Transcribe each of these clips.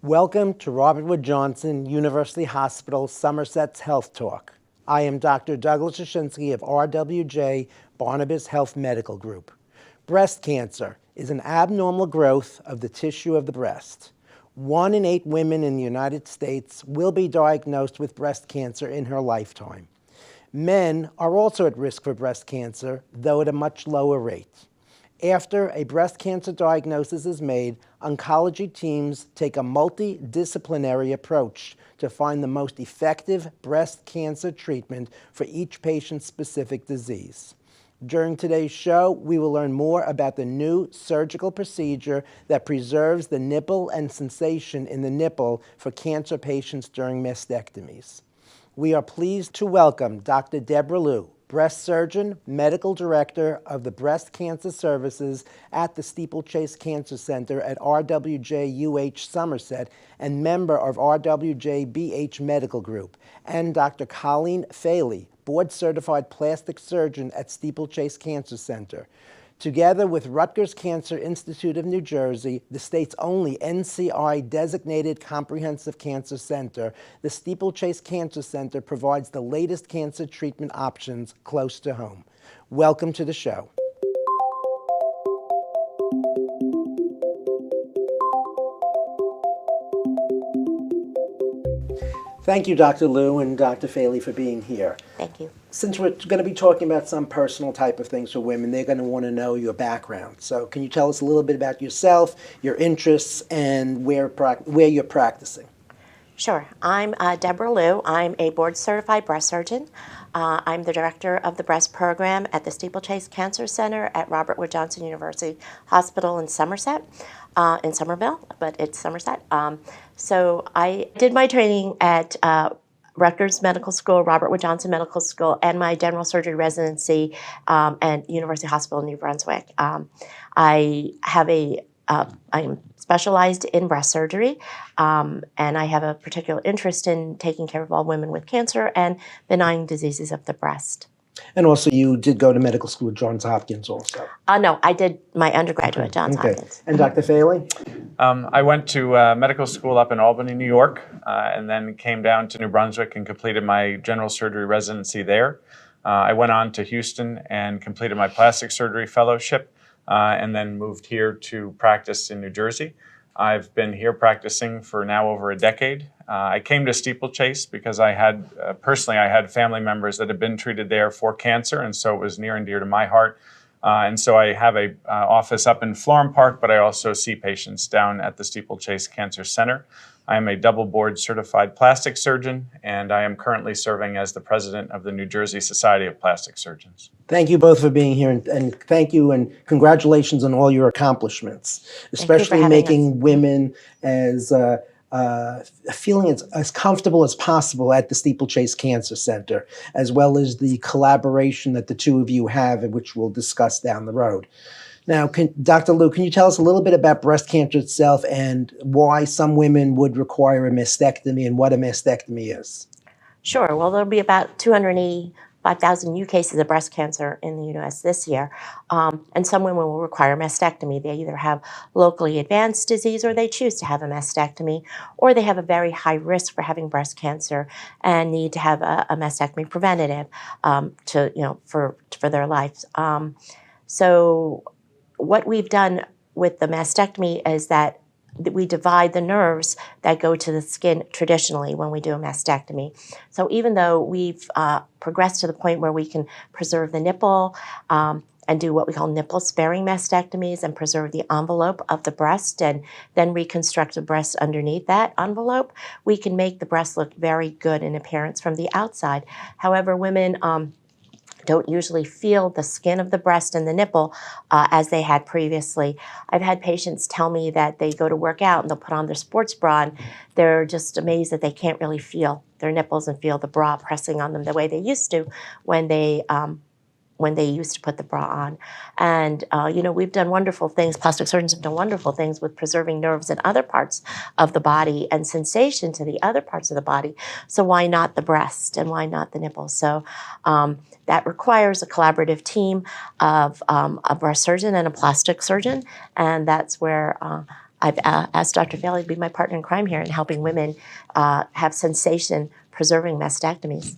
Welcome to Robert Wood Johnson University Hospital Somerset's Health Talk. I am Dr. Douglas Jashinsky of RWJBarnabas Health Medical Group. Breast cancer is an abnormal growth of the tissue of the breast. 1 in 8 women in the United States will be diagnosed with breast cancer in her lifetime. Men are also at risk for breast cancer, though at a much lower rate. After a breast cancer diagnosis is made, oncology teams take a multidisciplinary approach to find the most effective breast cancer treatment for each patient's specific disease. During today's show, we will learn more about the new surgical procedure that preserves the nipple and sensation in the nipple for cancer patients during mastectomies. We are pleased to welcome Dr. Deborah Lue, breast surgeon, medical director of the Breast Cancer Services at the Steeplechase Cancer Center at RWJUH Somerset and member of RWJBH Medical Group, and Dr. Colin Failey, board-certified plastic surgeon at Steeplechase Cancer Center. Together with Rutgers Cancer Institute of New Jersey, the state's only NCI-designated comprehensive cancer center, the Steeplechase Cancer Center provides the latest cancer treatment options close to home. Welcome to the show. Thank you, Dr. Lue and Dr. Failey, for being here. Thank you. Since we're going to be talking about some personal type of things for women, they're going to want to know your background. So can you tell us a little bit about yourself, your interests, and where you're practicing? Sure. I'm Deborah Lue. I'm a board-certified breast surgeon. I'm the director of the breast program at the Steeplechase Cancer Center at Robert Wood Johnson University Hospital in Somerset, in Somerville, but it's Somerset. So I did my training at Rutgers Medical School, Robert Wood Johnson Medical School, and my general surgery residency at University Hospital in New Brunswick. I am specialized in breast surgery, and I have a particular interest in taking care of all women with cancer and benign diseases of the breast. And also you did go to medical school at Johns Hopkins also. No, I did my undergraduate at Johns Hopkins. And Dr. Failey? I went to medical school up in Albany, New York, and then came down to New Brunswick and completed my general surgery residency there. I went on to Houston and completed my plastic surgery fellowship, and then moved here to practice in New Jersey. I've been here practicing for now over a decade. I came to Steeplechase because I had family members that had been treated there for cancer, and so it was near and dear to my heart. And so I have a office up in Florham Park, but I also see patients down at the Steeplechase Cancer Center. I am a double board certified plastic surgeon, and I am currently serving as the president of the New Jersey Society of Plastic Surgeons. Thank you both for being here, and thank you and congratulations on all your accomplishments, especially making women as feeling as comfortable as possible at the Steeplechase Cancer Center, as well as the collaboration that the two of you have, which we'll discuss down the road. Now, Dr. Lue, can you tell us a little bit about breast cancer itself and why some women would require a mastectomy and what a mastectomy is? Sure. Well, there'll be about 285,000 new cases of breast cancer in the U.S. this year, and some women will require a mastectomy. They either have locally advanced disease or they choose to have a mastectomy, or they have a very high risk for having breast cancer and need to have a mastectomy preventative for their lives. So what we've done with the mastectomy is that we divide the nerves that go to the skin traditionally when we do a mastectomy. So even though we've progressed to the point where we can preserve the nipple and do what we call nipple-sparing mastectomies and preserve the envelope of the breast and then reconstruct the breast underneath that envelope, we can make the breast look very good in appearance from the outside. However, women don't usually feel the skin of the breast and the nipple as they had previously. I've had patients tell me that they go to work out and they'll put on their sports bra and they're just amazed that they can't really feel their nipples and feel the bra pressing on them the way they used to when they used to put the bra on. And, we've done wonderful things. Plastic surgeons have done wonderful things with preserving nerves in other parts of the body and sensation to the other parts of the body. So why not the breast and why not the nipple? So that requires a collaborative team of a breast surgeon and a plastic surgeon. And that's where I've asked Dr. Failey to be my partner in crime here in helping women have sensation-preserving mastectomies.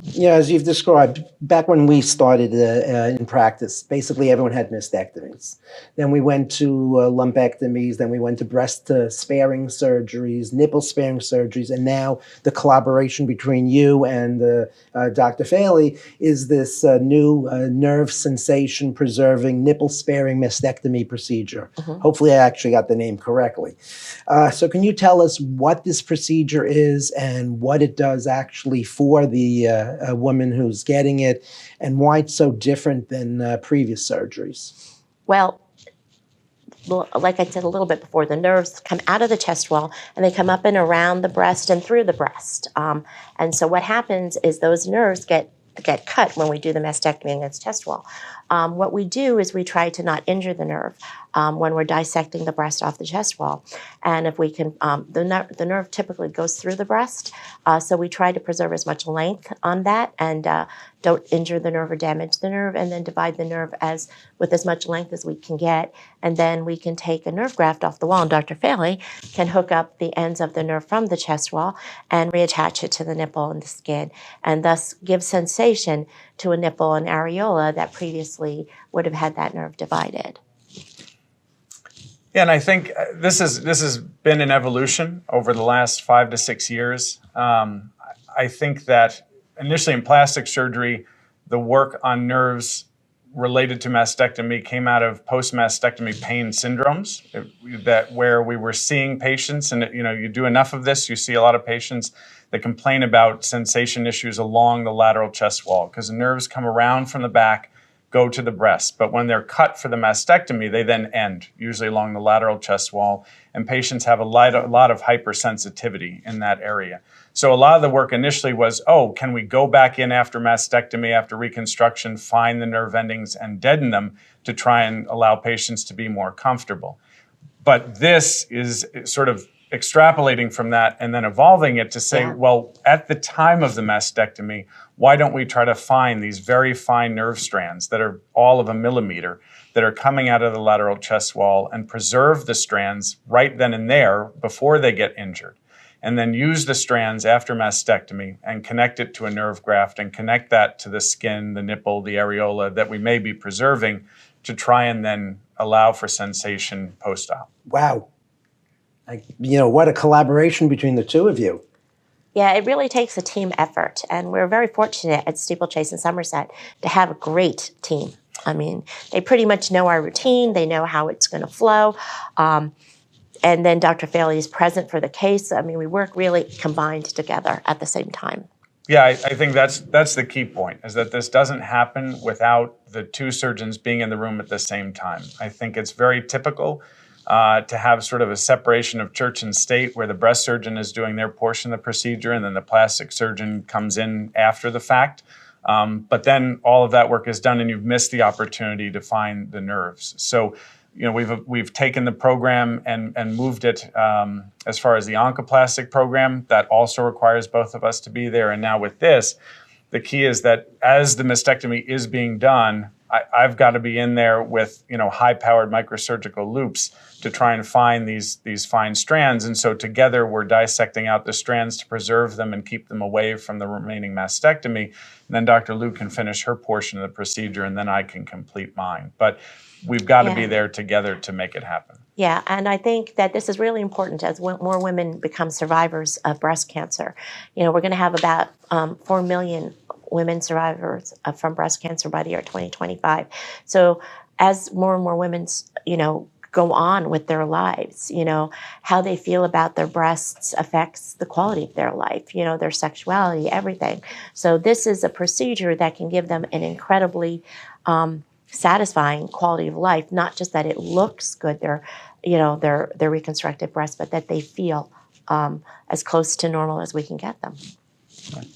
Yeah, as you've described, back when we started in practice, basically everyone had mastectomies. Then we went to lumpectomies, then we went to breast sparing surgeries, nipple sparing surgeries, and now the collaboration between you and Dr. Failey is this new nerve sensation preserving nipple sparing mastectomy procedure. Hopefully I actually got the name correctly. So can you tell us what this procedure is and what it does actually for the a woman who's getting it, and why it's so different than previous surgeries? Well, like I said a little bit before, the nerves come out of the chest wall and they come up and around the breast and through the breast. And so what happens is those nerves get cut when we do the mastectomy against chest wall. What we do is we try to not injure the nerve when we're dissecting the breast off the chest wall. And if we can, the nerve typically goes through the breast, so we try to preserve as much length on that and don't injure the nerve or damage the nerve, and then divide the nerve with as much length as we can get. And then we can take a nerve graft off the wall, and Dr. Failey can hook up the ends of the nerve from the chest wall and reattach it to the nipple and the skin, and thus give sensation to a nipple and areola that previously would have had that nerve divided. Yeah, and I think this has been an evolution over the last 5 to 6 years. I think that initially in plastic surgery, the work on nerves related to mastectomy came out of post-mastectomy pain syndromes, where we were seeing patients, and you do enough of this, you see a lot of patients that complain about sensation issues along the lateral chest wall because the nerves come around from the back, go to the breast. But when they're cut for the mastectomy, they then end, usually along the lateral chest wall, and patients have a lot of hypersensitivity in that area. So a lot of the work initially was, can we go back in after mastectomy, after reconstruction, find the nerve endings and deaden them to try and allow patients to be more comfortable. But this is sort of extrapolating from that and then evolving it to say, well, at the time of the mastectomy, why don't we try to find these very fine nerve strands that are all of a millimeter that are coming out of the lateral chest wall and preserve the strands right then and there before they get injured, and then use the strands after mastectomy and connect it to a nerve graft and connect that to the skin, the nipple, the areola that we may be preserving to try and then allow for sensation post-op. Wow. What a collaboration between the two of you. Yeah, it really takes a team effort, and we're very fortunate at Steeplechase in Somerset to have a great team. I mean, they pretty much know our routine, they know how it's going to flow, and then Dr. Failey is present for the case. I mean, we work really combined together at the same time. Yeah, I think that's the key point, is that this doesn't happen without the two surgeons being in the room at the same time. I think it's very typical to have sort of a separation of church and state where the breast surgeon is doing their portion of the procedure and then the plastic surgeon comes in after the fact. But then all of that work is done and you've missed the opportunity to find the nerves. So, we've taken the program and moved it as far as the oncoplastic program. That also requires both of us to be there. And now with this, the key is that as the mastectomy is being done, I've got to be in there with high-powered microsurgical loops to try and find these fine strands. And so together we're dissecting out the strands to preserve them and keep them away from the remaining mastectomy. And then Dr. Lue can finish her portion of the procedure and then I can complete mine. But we've got to be there together to make it happen. Yeah, and I think that this is really important as more women become survivors of breast cancer. We're going to have about 4 million women survivors from breast cancer by the year 2025. So as more and more women, go on with their lives, how they feel about their breasts affects the quality of their life, their sexuality, everything. So this is a procedure that can give them an incredibly satisfying quality of life, not just that it looks good, their reconstructed breasts, but that they feel as close to normal as we can get them.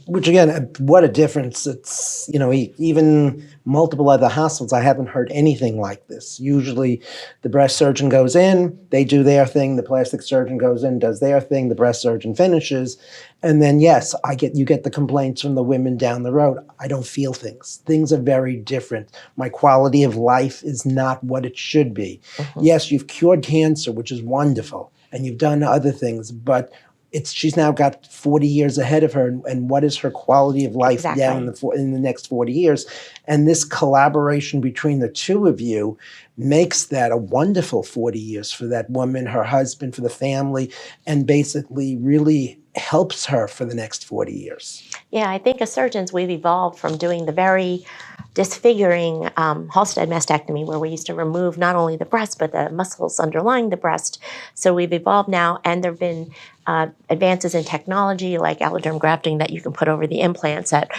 Which again, what a difference. It's, even multiple other hospitals, I haven't heard anything like this. Usually the breast surgeon goes in, they do their thing, the plastic surgeon goes in, does their thing, the breast surgeon finishes. And then, yes, you get the complaints from the women down the road. I don't feel things. Things are very different. My quality of life is not what it should be. Yes, you've cured cancer, which is wonderful, and you've done other things, but she's now got 40 years ahead of her, and what is her quality of life down in the next 40 years? And this collaboration between the two of you makes that a wonderful 40 years for that woman, her husband, for the family, and basically really helps her for the next 40 years. Yeah, I think as surgeons, we've evolved from doing the very disfiguring Halsted mastectomy, where we used to remove not only the breast, but the muscles underlying the breast. So we've evolved now, and there have been advances in technology like alloderm grafting that you can put over the implants that,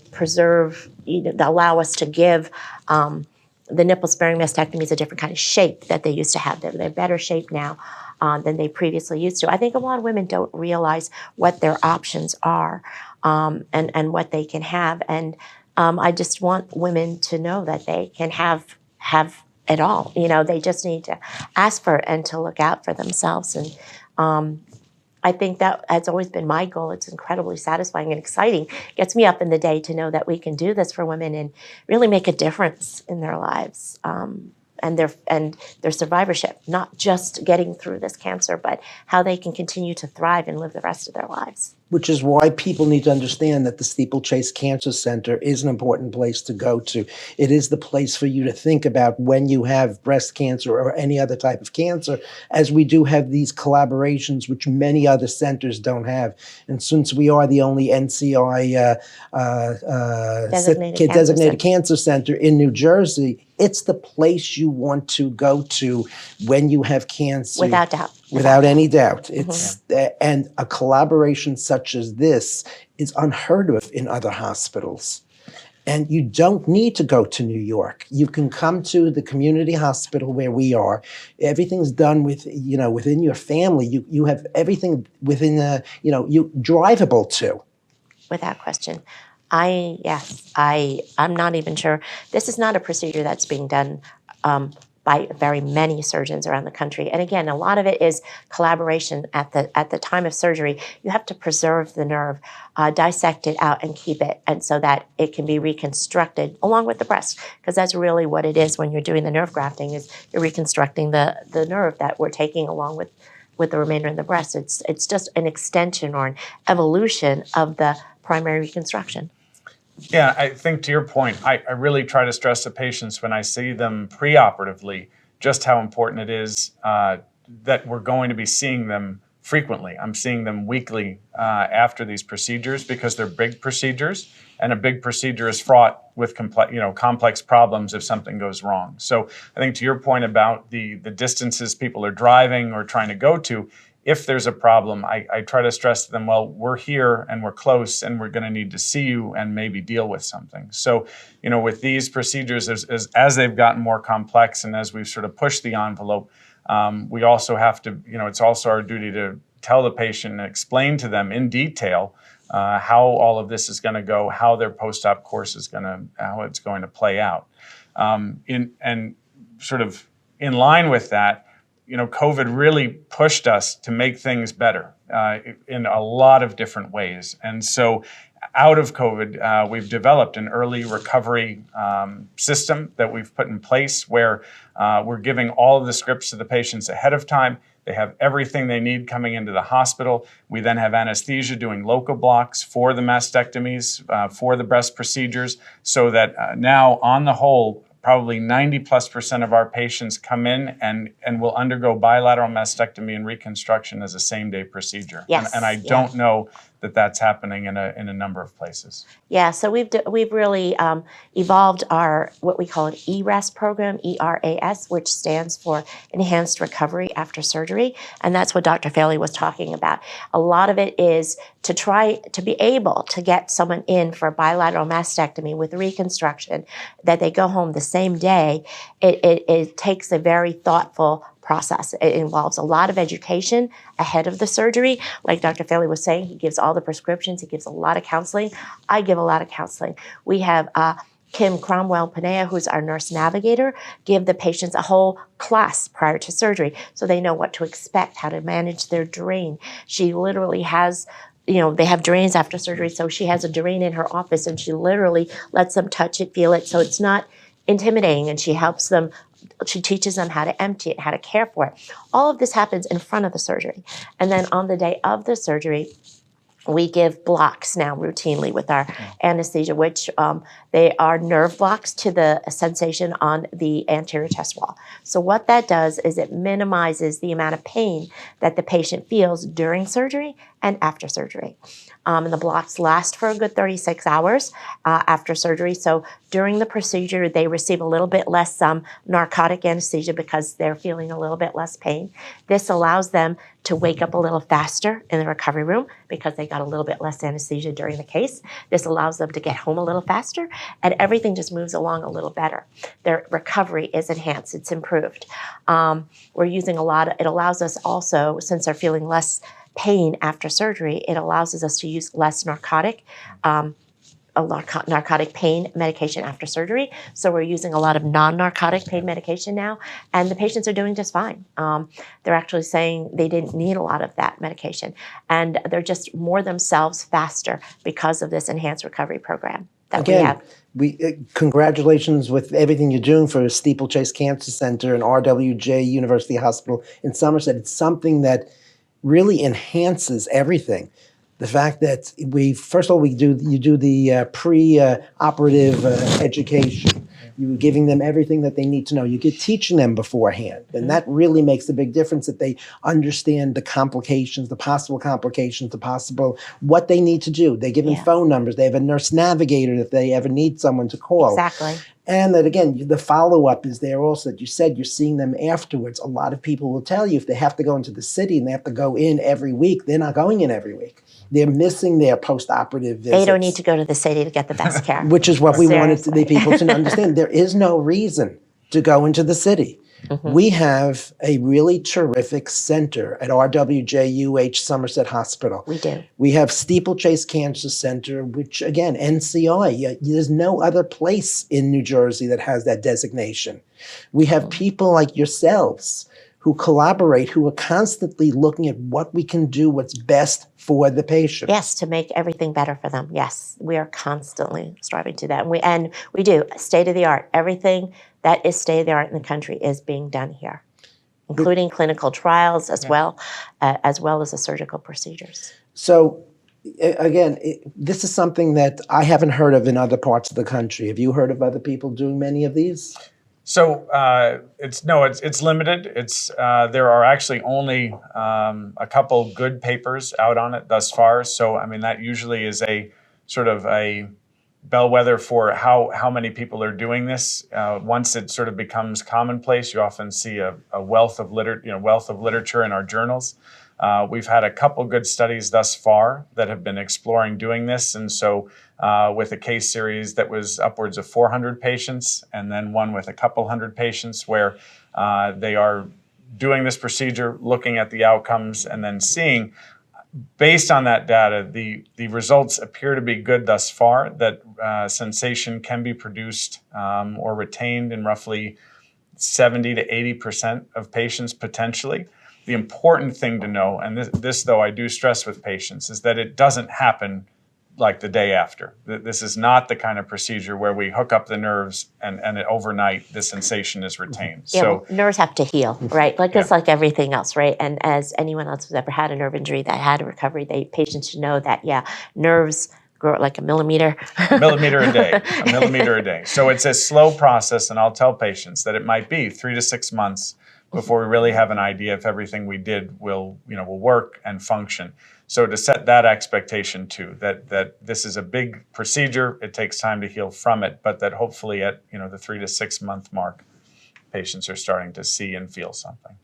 preserve, that allow us to give the nipple-sparing mastectomies a different kind of shape that they used to have. They're better shape now than they previously used to. I think a lot of women don't realize what their options are and what they can have. And I just want women to know that they can have it all. They just need to ask for it and to look out for themselves. And I think that has always been my goal. It's incredibly satisfying and exciting. It gets me up in the day to know that we can do this for women and really make a difference in their lives and their survivorship, not just getting through this cancer, but how they can continue to thrive and live the rest of their lives. Which is why people need to understand that the Steeplechase Cancer Center is an important place to go to. It is the place for you to think about when you have breast cancer or any other type of cancer, as we do have these collaborations, which many other centers don't have. And since we are the only NCI designated cancer center in New Jersey, it's the place you want to go to when you have cancer. Without doubt. Without any doubt. It's and a collaboration such as this is unheard of in other hospitals. And you don't need to go to New York. You can come to the community hospital where we are. Everything's done within your family. You have everything within you drivable to. Without question. I'm not even sure. This is not a procedure that's being done by very many surgeons around the country. And again, a lot of it is collaboration at the time of surgery. You have to preserve the nerve, dissect it out and keep it, and so that it can be reconstructed along with the breast, because that's really what it is when you're doing the nerve grafting, is you're reconstructing the nerve that we're taking along with the remainder of the breast. It's just an extension or an evolution of the primary reconstruction. Yeah, I think to your point, I really try to stress to patients when I see them preoperatively just how important it is that we're going to be seeing them frequently. I'm seeing them weekly after these procedures, because they're big procedures, and a big procedure is fraught with complex problems if something goes wrong. So I think to your point about the distances people are driving or trying to go to, if there's a problem, I try to stress to them, well, we're here and we're close and we're going to need to see you and maybe deal with something. So, with these procedures, as they've gotten more complex and as we've sort of pushed the envelope, we also have to, it's also our duty to tell the patient and explain to them in detail how all of this is going to go, how their post-op course is how it's going to play out. And sort of in line with that, COVID really pushed us to make things better in a lot of different ways. And so out of COVID, we've developed an early recovery system that we've put in place where we're giving all of the scripts to the patients ahead of time. They have everything they need coming into the hospital. We then have anesthesia doing local blocks for the mastectomies, for the breast procedures, so that now on the whole, probably 90+% of our patients come in and will undergo bilateral mastectomy and reconstruction as a same-day procedure. Yes, and I don't know that that's happening in a number of places. Yeah, so we've really evolved our what we call an ERAS program, ERAS, which stands for Enhanced Recovery After Surgery, and that's what Dr. Failey was talking about. A lot of it is to try to be able to get someone in for a bilateral mastectomy with reconstruction, that they go home the same day, it takes a very thoughtful process. It involves a lot of education ahead of the surgery. Like Dr. Failey was saying, he gives all the prescriptions, he gives a lot of counseling. I give a lot of counseling. We have Kim Cromwell-Panea, who's our nurse navigator, give the patients a whole class prior to surgery so they know what to expect, how to manage their drain. She literally has, they have drains after surgery, so she has a drain in her office and she literally lets them touch it, feel it, so it's not intimidating, and she helps them. She teaches them how to empty it, how to care for it. All of this happens in front of the surgery. And then on the day of the surgery, we give blocks now routinely with our anesthesia, which they are nerve blocks to the sensation on the anterior chest wall. So what that does is it minimizes the amount of pain that the patient feels during surgery and after surgery. And the blocks last for a good 36 hours after surgery. So during the procedure, they receive a little bit less narcotic anesthesia because they're feeling a little bit less pain. This allows them to wake up a little faster in the recovery room because they got a little bit less anesthesia during the case. This allows them to get home a little faster, and everything just moves along a little better. Their recovery is enhanced, it's improved. We're using it allows us also, since they're feeling less pain after surgery, it allows us to use less narcotic pain medication after surgery. So we're using a lot of non-narcotic pain medication now, and the patients are doing just fine. They're actually saying they didn't need a lot of that medication, and they're just more themselves faster because of this enhanced recovery program that we have. Congratulations with everything you're doing for Steeplechase Cancer Center and RWJ University Hospital in Somerset. It's something that really enhances everything. The fact that you do the pre-operative education. You're giving them everything that they need to know. You get teaching them beforehand. And that really makes a big difference, that they understand the complications, the possible complications, what they need to do. They give them phone numbers. They have a nurse navigator if they ever need someone to call. Exactly. And that, again, the follow-up is there also. You said you're seeing them afterwards. A lot of people will tell you if they have to go into the city and they have to go in every week, they're not going in every week. They're missing their post-operative visits. They don't need to go to the city to get the best care. Which is what we wanted the people to understand. There is no reason to go into the city. We have a really terrific center at RWJUH Somerset Hospital. We do. We have Steeplechase Cancer Center, which, again, NCI. There's no other place in New Jersey that has that designation. We have people like yourselves who collaborate, who are constantly looking at what we can do, what's best for the patient. Yes, to make everything better for them. Yes, we are constantly striving to that. And we do state-of-the-art. Everything that is state-of-the-art in the country is being done here, including clinical trials as well as the surgical procedures. So, again, this is something that I haven't heard of in other parts of the country. Have you heard of other people doing many of these? So it's limited. There are actually only a couple good papers out on it thus far. So I mean, that usually is a sort of a bellwether for how many people are doing this. Once it sort of becomes commonplace, you often see a wealth of literature in our journals. We've had a couple good studies thus far that have been exploring doing this, and so with a case series that was upwards of 400 patients, and then one with a couple hundred patients where they are doing this procedure, looking at the outcomes, and then seeing, based on that data, the results appear to be good thus far, that sensation can be produced or retained in roughly 70 to 80% of patients potentially. The important thing to know, and this though I do stress with patients, is that it doesn't happen like the day after. This is not the kind of procedure where we hook up the nerves and overnight the sensation is retained. Yeah, so nerves have to heal, right? It's like everything else, right? And as anyone else who's ever had a nerve injury that had a recovery, patients should know that, nerves grow like a millimeter. A millimeter a day. So it's a slow process, and I'll tell patients that it might be 3 to 6 months before we really have an idea if everything we did will work and function. So to set that expectation too, that this is a big procedure, it takes time to heal from it, but that hopefully at the 3 to 6 month mark, patients are starting to see and feel something.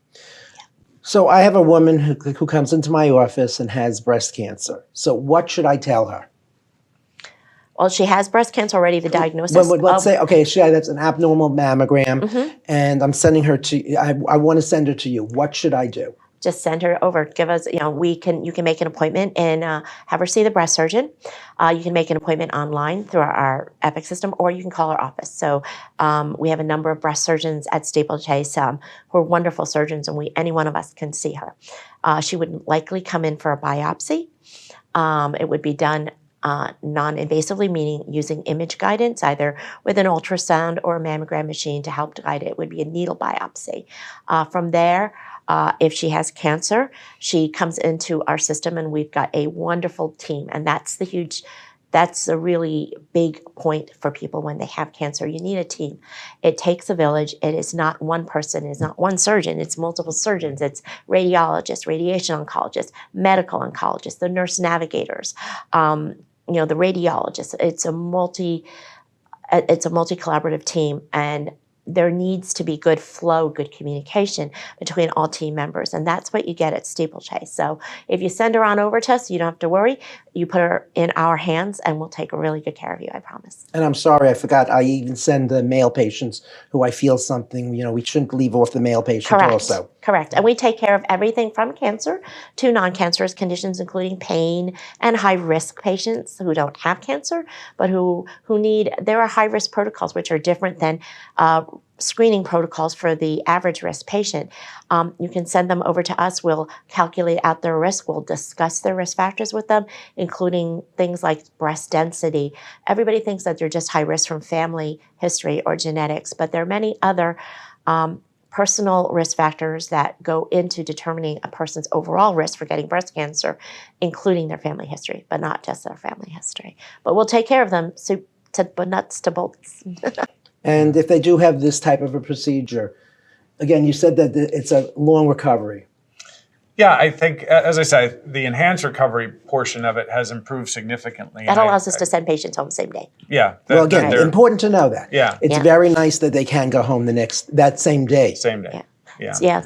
So I have a woman who comes into my office and has breast cancer. So what should I tell her? Well, she has breast cancer already, the diagnosis. Let's say, okay, that's an abnormal mammogram, and I'm sending her to, I want to send her to you. What should I do? Just send her over. Give us, you can make an appointment and have her see the breast surgeon. You can make an appointment online through our Epic system, or you can call our office. So we have a number of breast surgeons at Steeplechase who are wonderful surgeons, and any one of us can see her. She would likely come in for a biopsy. It would be done non-invasively, meaning using image guidance, either with an ultrasound or a mammogram machine to help guide it. It would be a needle biopsy. From there, if she has cancer, she comes into our system, and we've got a wonderful team. And that's a really big point for people when they have cancer. You need a team. It takes a village. It is not one person. It's not one surgeon. It's multiple surgeons. It's radiologists, radiation oncologists, medical oncologists, the nurse navigators, the radiologists. It's a multi-collaborative team, and there needs to be good flow, good communication between all team members. And that's what you get at Steeplechase. So if you send her on over to us, you don't have to worry. You put her in our hands, and we'll take really good care of you, I promise. And I'm sorry, I forgot, I even send the male patients who I feel something, we shouldn't leave off the male patient also. Correct. And we take care of everything from cancer to non-cancerous conditions, including pain and high-risk patients who don't have cancer, but there are high-risk protocols which are different than screening protocols for the average risk patient. You can send them over to us. We'll calculate out their risk. We'll discuss their risk factors with them, including things like breast density. Everybody thinks that they're just high risk from family history or genetics, but there are many other personal risk factors that go into determining a person's overall risk for getting breast cancer, including their family history, but not just their family history. But we'll take care of them, soup to nuts to bolts. And if they do have this type of a procedure, again, you said that it's a long recovery. Yeah, I think, as I said, the enhanced recovery portion of it has improved significantly. That allows us to send patients home the same day. Yeah. Well, again, important to know that. Yeah. It's very nice that they can go home that same day. Same day. Yeah.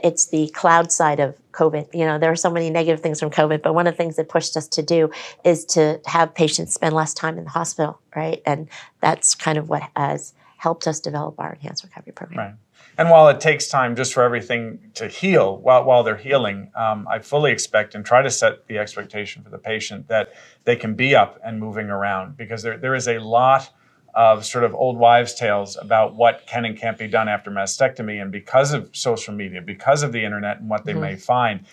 It's the cloud side of COVID. There are so many negative things from COVID, but one of the things that pushed us to do is to have patients spend less time in the hospital, right? And that's kind of what has helped us develop our enhanced recovery program. Right. And while it takes time just for everything to heal, while they're healing, I fully expect and try to set the expectation for the patient that they can be up and moving around, because there is a lot of sort of old wives' tales about what can and can't be done after mastectomy. And because of social media, because of the internet and what they may find,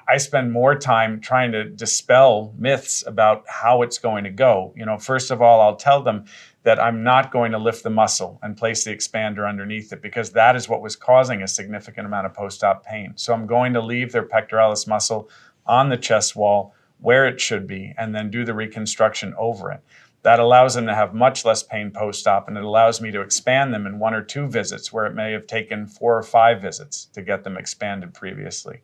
I spend more time trying to dispel myths about how it's going to go. First of all, I'll tell them that I'm not going to lift the muscle and place the expander underneath it, because that is what was causing a significant amount of post-op pain. So I'm going to leave their pectoralis muscle on the chest wall where it should be, and then do the reconstruction over it. That allows them to have much less pain post-op, and it allows me to expand them in 1 or 2 visits where it may have taken 4 or 5 visits to get them expanded previously.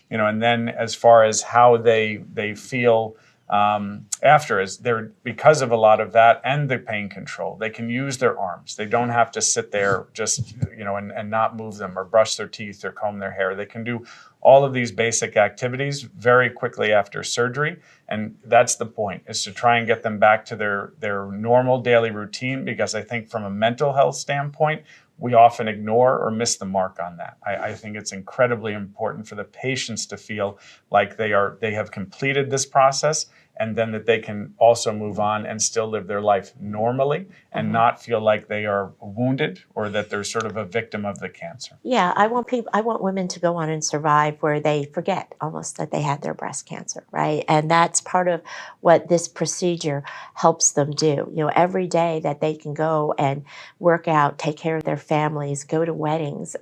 And then as far as how they feel after, is there, because of a lot of that and the pain control, they can use their arms. They don't have to sit there just, and not move them, or brush their teeth or comb their hair. They can do all of these basic activities very quickly after surgery. And that's the point, is to try and get them back to their normal daily routine, because I think from a mental health standpoint, we often ignore or miss the mark on that. I think it's incredibly important for the patients to feel like they have completed this process, and then that they can also move on and still live their life normally and not feel like they are wounded or that they're sort of a victim of the cancer. Yeah, I want women to go on and survive where they forget almost that they had their breast cancer, right? And that's part of what this procedure helps them do. Every day that they can go and work out, take care of their families, go to weddings,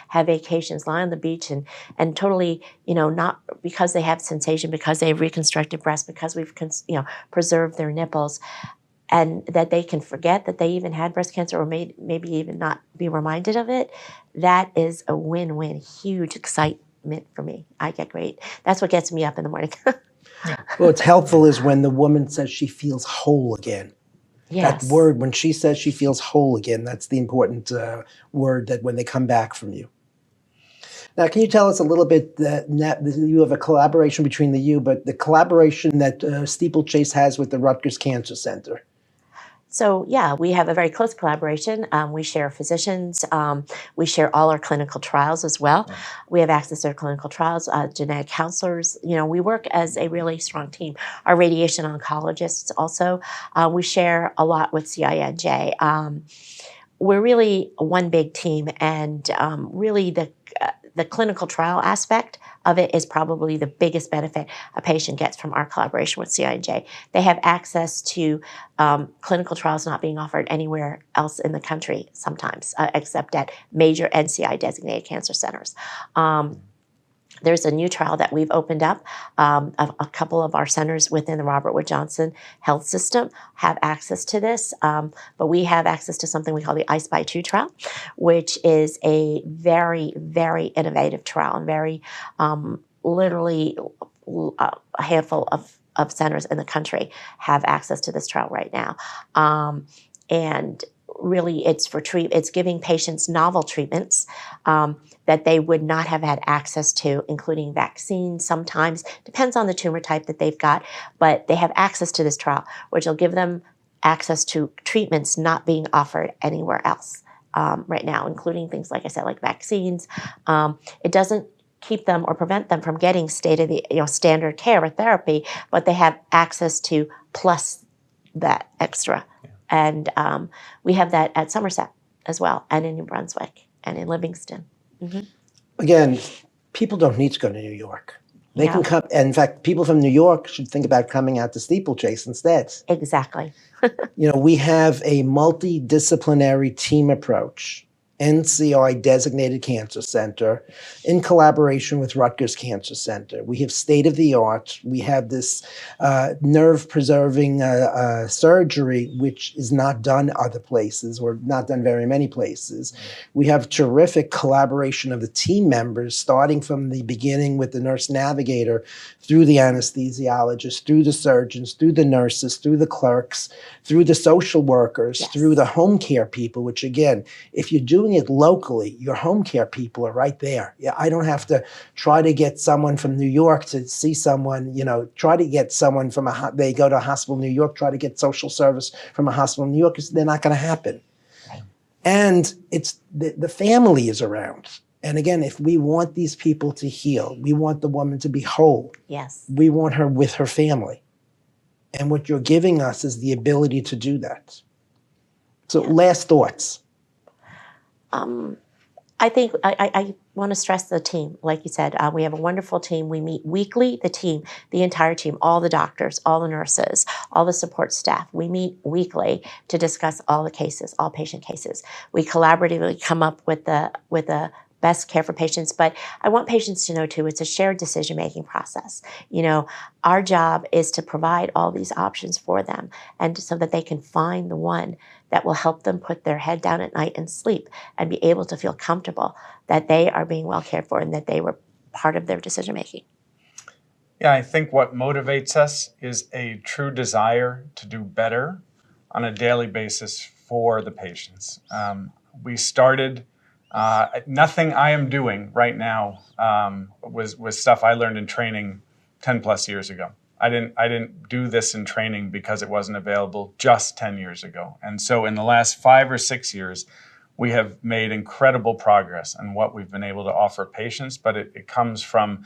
have vacations, lie on the beach and totally, not because they have sensation, because they have reconstructed breasts, because we've preserved their nipples, and that they can forget that they even had breast cancer, or maybe even not be reminded of it. That is a win-win, huge excitement for me. I get great. That's what gets me up in the morning. Well, what's helpful is when the woman says she feels whole again. Yes. That word, when she says she feels whole again, that's the important word, that when they come back from you. Now, can you tell us a little bit that you have a collaboration between but the collaboration that Steeplechase has with the Rutgers Cancer Center? So yeah, we have a very close collaboration. We share physicians. We share all our clinical trials as well. Yeah. We have access to our clinical trials, genetic counselors. We work as a really strong team. Our radiation oncologists also. We share a lot with CINJ. We're really one big team, and really the clinical trial aspect of it is probably the biggest benefit a patient gets from our collaboration with CINJ. They have access to clinical trials not being offered anywhere else in the country sometimes, except at major NCI designated cancer centers. There's a new trial that we've opened up. A couple of our centers within the Robert Wood Johnson health system have access to this, but we have access to something we call the I-SPY 2 trial, which is a very, very innovative trial, and very literally a handful of centers in the country have access to this trial right now. And really, it's giving patients novel treatments that they would not have had access to, including vaccines sometimes. Depends on the tumor type that they've got, but they have access to this trial, which will give them access to treatments not being offered anywhere else right now, including things, like I said, like vaccines. It doesn't keep them or prevent them from getting standard care or therapy, but they have access to plus that extra. Yeah. And we have that at Somerset as well, and in New Brunswick, and in Livingston. Mm-hmm. Again, people don't need to go to New York. They can come, and in fact, people from New York should think about coming out to Steeplechase instead. Exactly. We have a multidisciplinary team approach, NCI designated cancer center, in collaboration with Rutgers Cancer Center. We have state-of-the-art. We have this nerve-preserving surgery, which is not done other places, or not done very many places. We have terrific collaboration of the team members, starting from the beginning with the nurse navigator, through the anesthesiologist, through the surgeons, through the nurses, through the clerks, through the social workers, yes, through the home care people, which again, if you're doing it locally, your home care people are right there. Yeah, I don't have to try to get someone from New York to see someone, try to get someone from they go to a hospital in New York, try to get social service from a hospital in New York, because they're not going to happen. And it's the family is around. And again, if we want these people to heal, we want the woman to be whole. Yes. We want her with her family. And what you're giving us is the ability to do that. So last thoughts. I think I want to stress the team. Like you said, we have a wonderful team. We meet weekly, the entire team, all the doctors, all the nurses, all the support staff. We meet weekly to discuss all the cases, all patient cases. We collaboratively come up with the best care for patients, but I want patients to know too, it's a shared decision-making process. Our job is to provide all these options for them, and so that they can find the one that will help them put their head down at night and sleep and be able to feel comfortable that they are being well cared for and that they were part of their decision-making. Yeah, I think what motivates us is a true desire to do better on a daily basis for the patients. We started nothing I am doing right now was stuff I learned in training 10 plus years ago. I didn't do this in training because it wasn't available just 10 years ago. And so in the last 5 or 6 years, we have made incredible progress on what we've been able to offer patients, but it comes from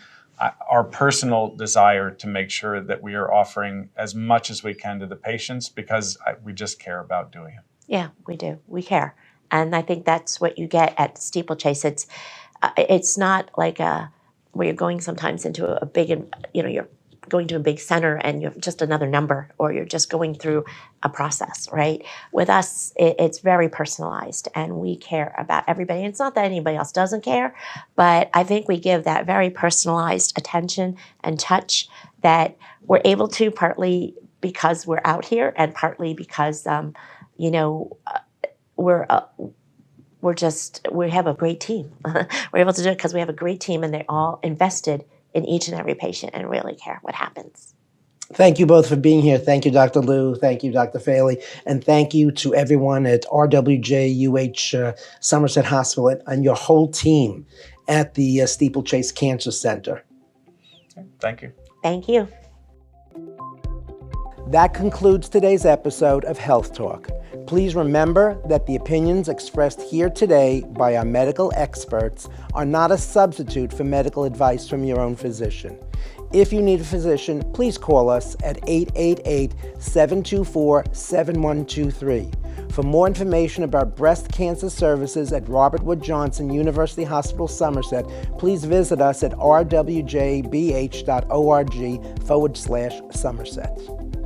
our personal desire to make sure that we are offering as much as we can to the patients, because we just care about doing it. Yeah, we do. We care. And I think that's what you get at Steeplechase. It's not like where you're going sometimes into a big, you're going to a big center and you're just another number, or you're just going through a process, right? With us, it's very personalized, and we care about everybody. And it's not that anybody else doesn't care, but I think we give that very personalized attention and touch that we're able to, partly because we're out here, and partly because, we have a great team. We're able to do it because we have a great team, and they're all invested in each and every patient and really care what happens. Thank you both for being here. Thank you, Dr. Lue. Thank you, Dr. Failey. And thank you to everyone at RWJUH Somerset Hospital and your whole team at the Steeplechase Cancer Center. Thank you. Thank you. That concludes today's episode of Health Talk. Please remember that the opinions expressed here today by our medical experts are not a substitute for medical advice from your own physician. If you need a physician, please call us at 888-724-7123. For more information about breast cancer services at Robert Wood Johnson University Hospital, Somerset, please visit us at rwjbh.org/Somerset.